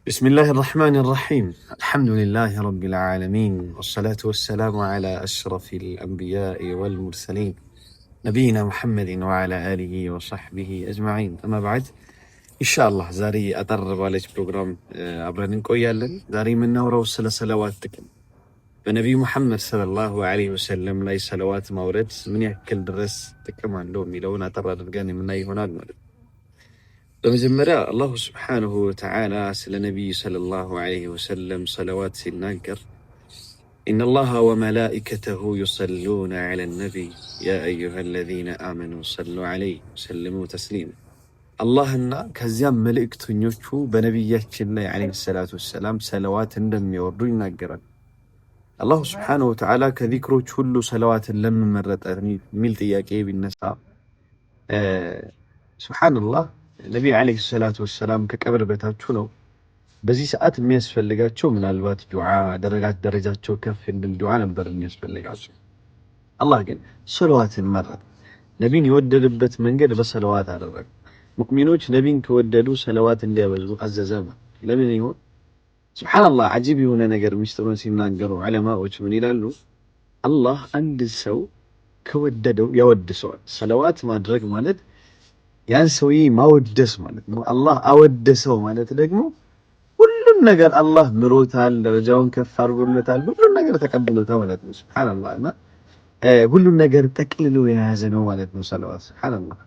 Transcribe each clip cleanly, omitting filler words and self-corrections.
بسم الله الرحمن الرحيم. الحمد لله رب العالمين، والصلاة والسلام على أشرف الأنبياء والمرسلين نبينا محمد وعلى آله وصحبه أجمعين. أما بعد، إن شاء الله زاري أترب على بروجرام أبرنين كويالن زاري من نورو صلواتكم بنبي محمد صلى الله عليه وسلم لا صلوات مورد من يأكل درس تكمان لو ميلون أترب رجاني من أي هنال مورد. بمجمرة الله سبحانه وتعالى سل النبي صلى الله عليه وسلم صلوات سيناكر إن الله وملائكته يصلون على النبي يا أيها الذين آمنوا صلوا عليه وسلموا تسليما. الله أن كزيام ملائكة نيوشو بنبيات الله عليه الصلاة والسلام صلوات لم يوردوا يناقرا. الله سبحانه وتعالى كذكره كل صلوات لم مرت ملت إياكي بالنساء سبحان الله. النبي عليه الصلاة والسلام كقبر بيتاچو ነው በዚህ ሰዓት የሚያስፈልጋቸው ምናልባት ዱዓ ደረጃቸው ከፍ እንድል ዱዓ ነበር የሚያስፈልጋቸው። አላህ ግን ሰለዋትን መረጠ። ነቢን የወደደበት መንገድ በሰለዋት አደረገ። ሙእሚኖች ነቢን ከወደዱ ሰለዋት እንዲያበዙ አዘዘ። ለምን ይሆን? ሱብሃንአላህ አጂብ የሆነ ነገር ሚስጥሩን ሲናገሩ ዑለማዎች ምን ይላሉ? አላህ አንድ ሰው ከወደደው ያወድሰዋል። ሰለዋት ማድረግ ማለት ያን ሰውዬ ማወደስ ማለት ነው። አላህ አወደሰው ማለት ደግሞ ሁሉን ነገር አላህ ምሮታል፣ ደረጃውን ከፍ አድርጎለታል፣ ሁሉን ነገር ተቀብሎታል ማለት ነው። ሱብሃንአላህ እና ሁሉን ነገር ጠቅልሎ የያዘ ነው ማለት ነው ሰለዋት። ሱብሃንአላህ።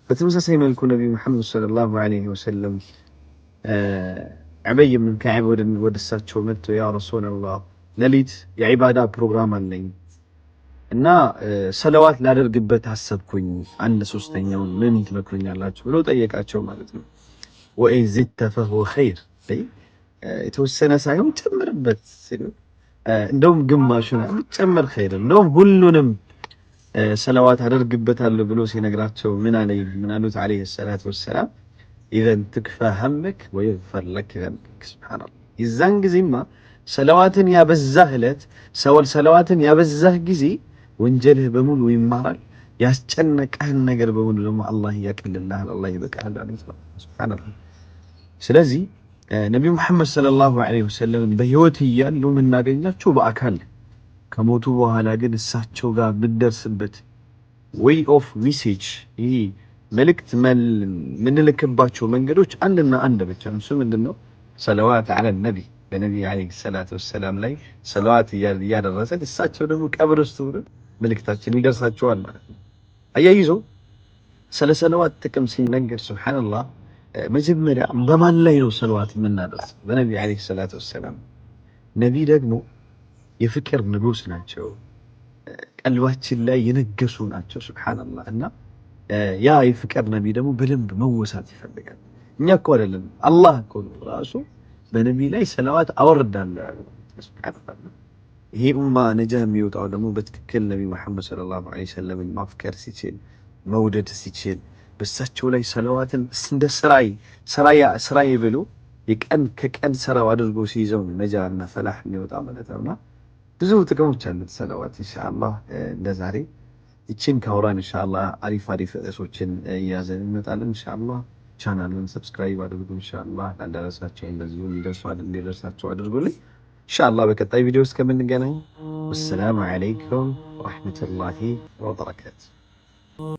በተመሳሳይ መልኩ ነብዩ መሐመድ ሰለላሁ ዐለይሂ ወሰለም ዑበይ ብን ከዕብ ወደ እሳቸው መጥቶ ያ ረሱላላህ ሌሊት የዒባዳ ፕሮግራም አለኝ እና ሰለዋት ላደርግበት አሰብኩኝ፣ አንድ ሶስተኛውን ምን ትመክሩኛላችሁ ብሎ ጠየቃቸው ማለት ነው። ወኢን ዚድተ ፈሁወ ኸይር፣ የተወሰነ ሳይሆን ጨምርበት፣ እንደውም ግማሹን ጨምር ኸይር፣ እንደውም ሁሉንም ሰለዋት አደርግበታለሁ ብሎ ሲነግራቸው ምን አሉት ዓለይሂ ሰላቱ ወሰላም ኢዘን ትክፋ ሀመክ ወይግፈር ለክ ዘንብክ። ሱብሃነላህ። የዛን ጊዜማ ሰለዋትን ያበዛህ ዕለት ሰለዋትን ያበዛህ ጊዜ ወንጀልህ በሙሉ ይማራል፣ ያስጨነቀህን ነገር በሙሉ ደግሞ አላህ ያቀልልሃል፣ አላህ ይበቃሃል ማለት ነው። ሱብሃንአላህ። ስለዚህ ነብዩ መሐመድ ሰለላሁ ዐለይሂ ወሰለም በህይወት እያሉ የምናገኛቸው በአካል ከሞቱ በኋላ ግን እሳቸው ጋር የምንደርስበት ዌይ ኦፍ ሜሴጅ፣ ይሄ መልእክት የምንልክባቸው መንገዶች አንድና አንድ ብቻ ነው። እሱ ምንድነው? ሰለዋት ዐለ ነቢ፣ በነቢ ዐለይሂ ሰላቱ ወሰላም ላይ ሰለዋት እያደረሰን እሳቸው ደግሞ ቀብር ውስጥ መልእክታችን ይደርሳቸዋል ማለት ነው። አያይዞ ስለ ሰለዋት ጥቅም ሲነገር ሱብሃንአላህ መጀመሪያ በማን ላይ ነው ሰለዋት የምናደርስ? በነቢ ዐለይሂ ሰላቱ ወሰላም። ነቢ ደግሞ የፍቅር ንጉስ ናቸው፣ ቀልባችን ላይ የነገሱ ናቸው። ሱብሃንአላህ። እና ያ የፍቅር ነቢ ደግሞ በደንብ መወሳት ይፈልጋል። እኛ እኮ አይደለም አላህ እኮ ራሱ በነቢ ላይ ሰለዋት አወርዳለሁ። ሱብሃንአላህ። ይሄ ኡማ ነጃ የሚወጣው ደግሞ በትክክል ነቢ መሐመድ ሰለላሁ ዐለይሂ ወሰለም ማፍቀር ሲችል፣ መውደድ ሲችል፣ በሳቸው ላይ ሰለዋትን እንደ ስራዬ ብሎ የቀን ከቀን ስራው አድርጎ ሲይዘው ነጃ እና ፈላህ የሚወጣ ማለት ነውና ብዙ ጥቅሞች አሉት ሰለዋት። ኢንሻአላህ እንደዛሬ ይችን ካወራን ኢንሻአላህ አሪፍ ርዕሶችን እያዘን እንመጣለን። ኢንሻአላህ ቻናሉን ሰብስክራይብ አድርጉ። ኢንሻአላህ ላደረሳችሁ እንደዚሁ እንዲደርሳችሁ አድርጉልኝ። ኢንሻአላህ በቀጣይ ቪዲዮ እስከምንገናኝ ወሰላሙ ዐለይኩም ወራህመቱላሂ ወበረካቱ።